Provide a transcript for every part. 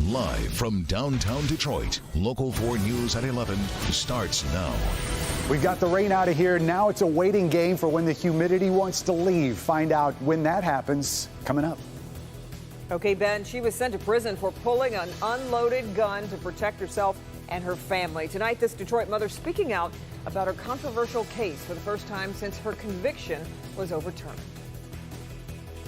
Live from downtown Detroit, Local 4 News at 11 starts now. We've got the rain out of here. Now it's a waiting game for when the humidity wants to leave. Find out when that happens coming up. Okay, Ben, she was sent to prison for pulling an unloaded gun to protect herself and her family. Tonight, this Detroit mother speaking out about her controversial case for the first time since her conviction was overturned.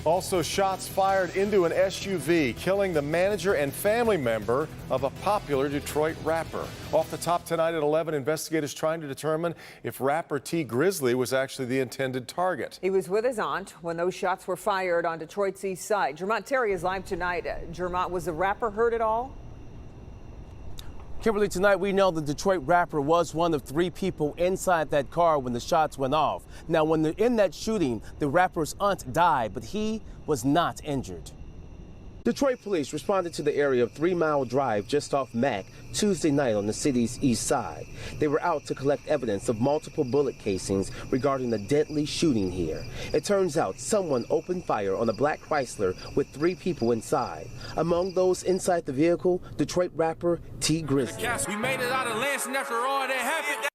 Also, shots fired into an SUV, killing the manager and family member of a popular Detroit rapper. Off the top tonight at 11, investigators trying to determine if rapper T. Grizzly was actually the intended target. He was with his aunt when those shots were fired on Detroit's east side. Jermont Terry is live tonight. Jermont, was the rapper hurt at all? Kimberly, tonight we know the Detroit rapper was one of 3 people inside that car when the shots went off. Now, when in that shooting, the rapper's aunt died, but he was not injured. Detroit police responded to the area of 3 Mile Drive just off Mack Tuesday night on the city's east side. They were out to collect evidence of multiple bullet casings regarding the deadly shooting here. It turns out someone opened fire on a black Chrysler with 3 people inside. Among those inside the vehicle, Detroit rapper T. Grizzly. We made it out of Lansing after all that happened.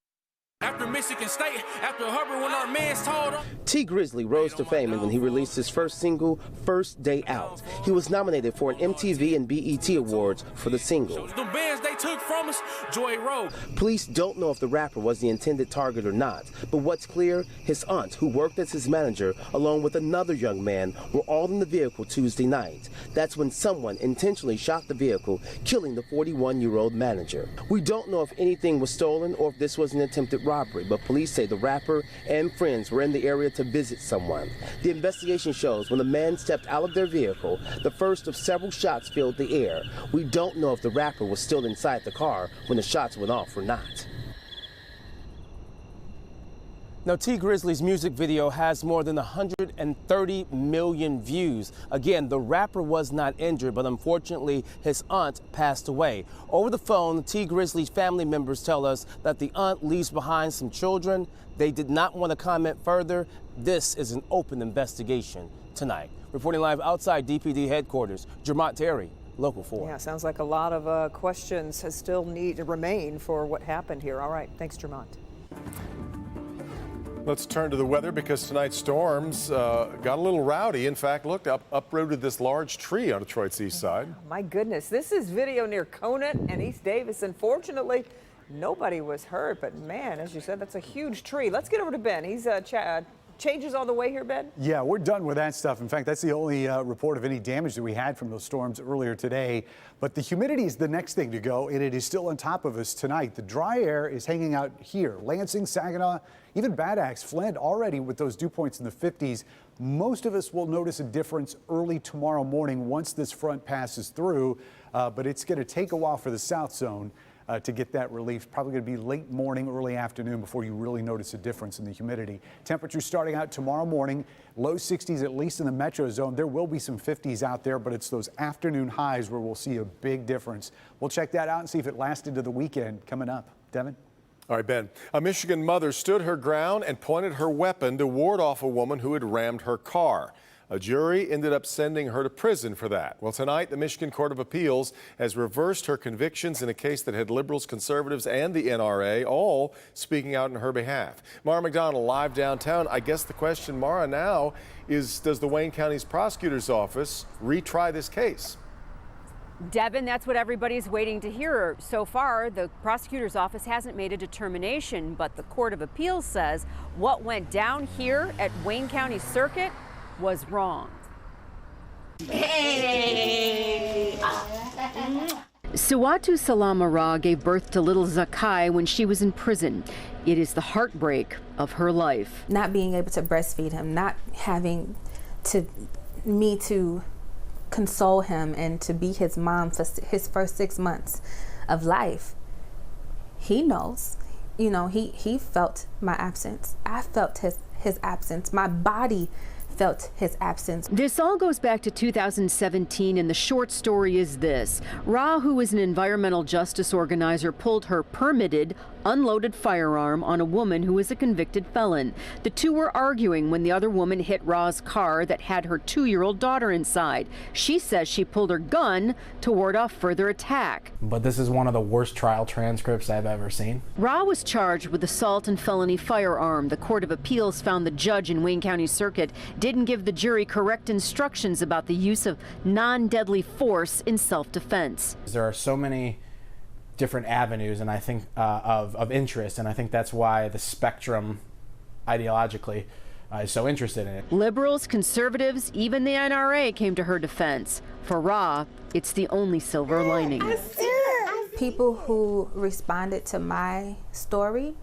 After Michigan State, after Hubbard, when our man's told him. T. Grizzly rose to fame when he released his first single, First Day Out. He was nominated for an MTV and BET Awards for the single. The bands they took from us, Joy Road. Police don't know if the rapper was the intended target or not, but what's clear, his aunt, who worked as his manager, along with another young man, were all in the vehicle Tuesday night. That's when someone intentionally shot the vehicle, killing the 41-year-old manager. We don't know if anything was stolen or if this was an attempted robbery, but police say the rapper and friends were in the area to visit someone. The investigation shows when the man stepped out of their vehicle, the first of several shots filled the air. We don't know if the rapper was still inside the car when the shots went off or not. Now, T. Grizzly's music video has more than 130 million views. Again, the rapper was not injured, but unfortunately, his aunt passed away. Over the phone, T. Grizzly's family members tell us that the aunt leaves behind some children. They did not want to comment further. This is an open investigation tonight. Reporting live outside DPD headquarters, Jermont Terry, Local 4. Yeah, sounds like a lot of questions still need to remain for what happened here. All right, thanks, Jermont. Let's turn to the weather because tonight's storms got a little rowdy. In fact, look, uprooted this large tree on Detroit's east side. My goodness, this is video near Conant and East Davis. Unfortunately, nobody was hurt, but man, as you said, that's a huge tree. Let's get over to Ben. He's changes on the way here, Ben? Yeah, we're done with that stuff. In fact, that's the only report of any damage that we had from those storms earlier today. But the humidity is the next thing to go, and it is still on top of us tonight. The dry air is hanging out here. Lansing, Saginaw, even Bad Axe, Flint already with those dew points in the 50s. Most of us will notice a difference early tomorrow morning once this front passes through, but it's going to take a while for the south zone to get that relief. Probably going to be late morning, early afternoon before you really notice a difference in the humidity. Temperatures starting out tomorrow morning, low 60s at least in the metro zone. There will be some 50s out there, but it's those afternoon highs where we'll see a big difference. We'll check that out and see if it lasts into the weekend coming up. Devin? All right, Ben. A Michigan mother stood her ground and pointed her weapon to ward off a woman who had rammed her car. A jury ended up sending her to prison for that. Well, tonight, the Michigan Court of Appeals has reversed her convictions in a case that had liberals, conservatives, and the NRA all speaking out on her behalf. Mara McDonald live downtown. I guess the question, Mara, now is, does the Wayne County's prosecutor's office retry this case? Devin, that's what everybody's waiting to hear. So far, the prosecutor's office hasn't made a determination, but the Court of Appeals says what went down here at Wayne County Circuit was wrong. Hey. Suwatu Salamara gave birth to little Zakai when she was in prison. It is the heartbreak of her life. Not being able to breastfeed him, not having me to console him and to be his mom for his first 6 months of life. He knows, you know, he felt my absence. I felt his absence. My body felt his absence. This all goes back to 2017, and the short story is this. Ra, who is an environmental justice organizer, pulled her permitted, unloaded firearm on a woman who is a convicted felon. The two were arguing when the other woman hit Ra's car that had her 2-year-old daughter inside. She says she pulled her gun to ward off further attack. But this is one of the worst trial transcripts I've ever seen. Ra was charged with assault and felony firearm. The Court of Appeals found the judge in Wayne County Circuit didn't give the jury correct instructions about the use of non-deadly force in self-defense. There are so many different avenues, and I think of interest, and I think that's why the spectrum ideologically is so interested in it. Liberals, conservatives, even the NRA came to her defense. For Ra, it's the only silver lining. People who responded to my story,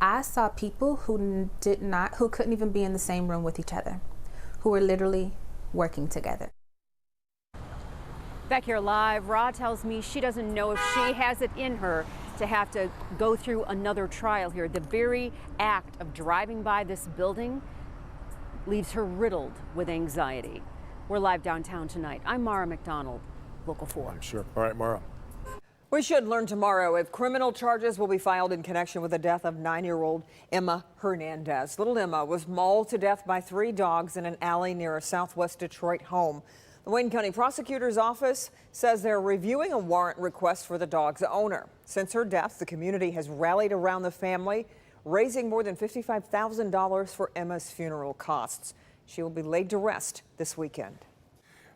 I saw people who couldn't even be in the same room with each other, who were literally working together. Back here live, Ra tells me she doesn't know if she has it in her to have to go through another trial here. The very act of driving by this building leaves her riddled with anxiety. We're live downtown tonight. I'm Mara McDonald, Local 4. I'm sure. All right, Mara. We should learn tomorrow if criminal charges will be filed in connection with the death of 9-year-old Emma Hernandez. Little Emma was mauled to death by 3 dogs in an alley near a southwest Detroit home. The Wayne County Prosecutor's Office says they're reviewing a warrant request for the dog's owner. Since her death, the community has rallied around the family, raising more than $55,000 for Emma's funeral costs. She will be laid to rest this weekend.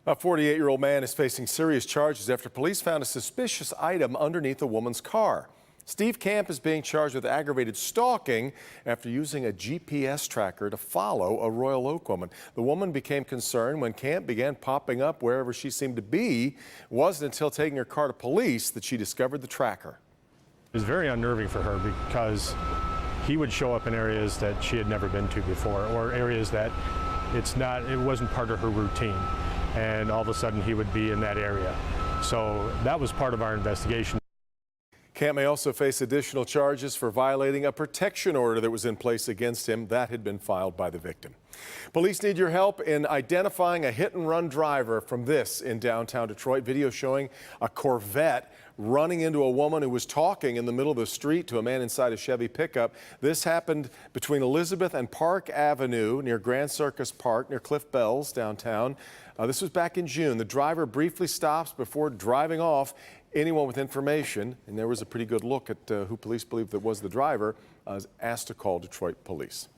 A 48-year-old man is facing serious charges after police found a suspicious item underneath a woman's car. Steve Camp is being charged with aggravated stalking after using a GPS tracker to follow a Royal Oak woman. The woman became concerned when Camp began popping up wherever she seemed to be. It wasn't until taking her car to police that she discovered the tracker. It was very unnerving for her because he would show up in areas that she had never been to before, or areas that it wasn't part of her routine. And all of a sudden he would be in that area. So that was part of our investigation. Camp may also face additional charges for violating a protection order that was in place against him. That had been filed by the victim. Police need your help in identifying a hit-and-run driver from this in downtown Detroit. Video showing a Corvette running into a woman who was talking in the middle of the street to a man inside a Chevy pickup. This happened between Elizabeth and Park Avenue near Grand Circus Park near Cliff Bell's downtown. This was back in June. The driver briefly stops before driving off. Anyone with information, and there was a pretty good look at who police believe that was the driver, was asked to call Detroit police.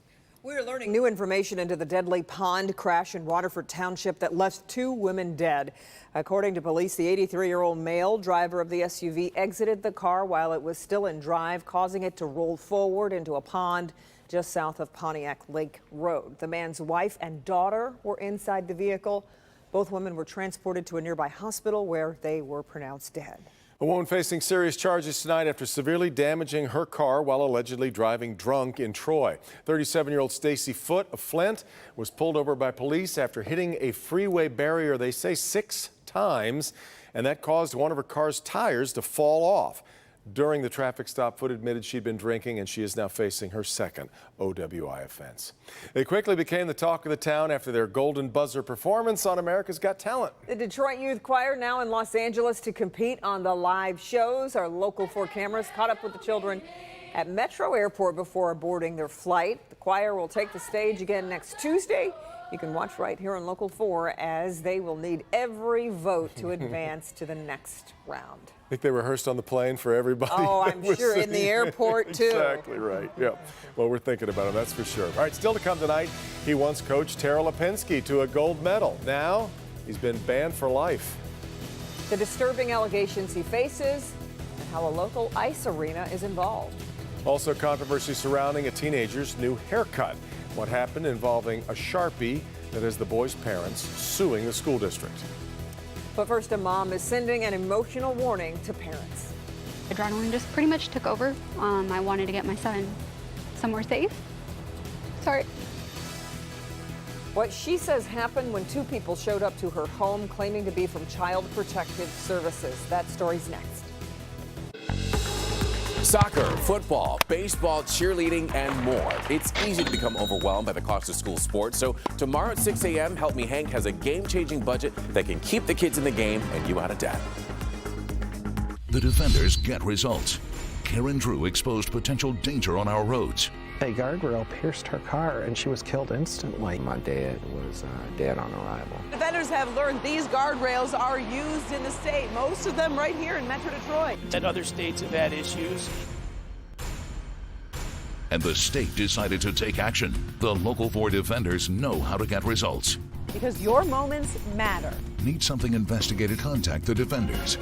We're learning new information into the deadly pond crash in Waterford Township that left 2 women dead. According to police, the 83-year-old male driver of the SUV exited the car while it was still in drive, causing it to roll forward into a pond just south of Pontiac Lake Road. The man's wife and daughter were inside the vehicle. Both women were transported to a nearby hospital where they were pronounced dead. A woman facing serious charges tonight after severely damaging her car while allegedly driving drunk in Troy. 37-year-old Stacy Foote of Flint was pulled over by police after hitting a freeway barrier, they say 6 times, and that caused one of her car's tires to fall off. During the traffic stop, Foote admitted she'd been drinking, and she is now facing her second OWI offense. They quickly became the talk of the town after their Golden Buzzer performance on America's Got Talent. The Detroit Youth Choir now in Los Angeles to compete on the live shows. Our Local 4 cameras caught up with the children at Metro Airport before boarding their flight. The choir will take the stage again next Tuesday. You can watch right here on Local 4 as they will need every vote to advance to the next round. I think they rehearsed on the plane for everybody. Oh, I'm sure in the airport, too. Exactly right. Yeah. Well, we're thinking about it, that's for sure. All right, still to come tonight, he once coached Tara Lipinski to a gold medal. Now, he's been banned for life. The disturbing allegations he faces and how a local ice arena is involved. Also, controversy surrounding a teenager's new haircut. What happened involving a Sharpie that has the boy's parents suing the school district. But first, a mom is sending an emotional warning to parents. Adrenaline just pretty much took over. I wanted to get my son somewhere safe. Sorry. What she says happened when 2 people showed up to her home claiming to be from Child Protective Services. That story's next. Soccer, football, baseball, cheerleading, and more. It's easy to become overwhelmed by the cost of school sports. So tomorrow at 6 a.m., Help Me Hank has a game-changing budget that can keep the kids in the game and you out of debt. The Defenders get results. Karen Drew exposed potential danger on our roads. A guardrail pierced her car and she was killed instantly. My dad was dead on arrival. Defenders have learned these guardrails are used in the state, most of them right here in Metro Detroit. And other states have had issues. And the state decided to take action. The Local 4 defenders know how to get results. Because your moments matter. Need something investigated? Contact the defenders.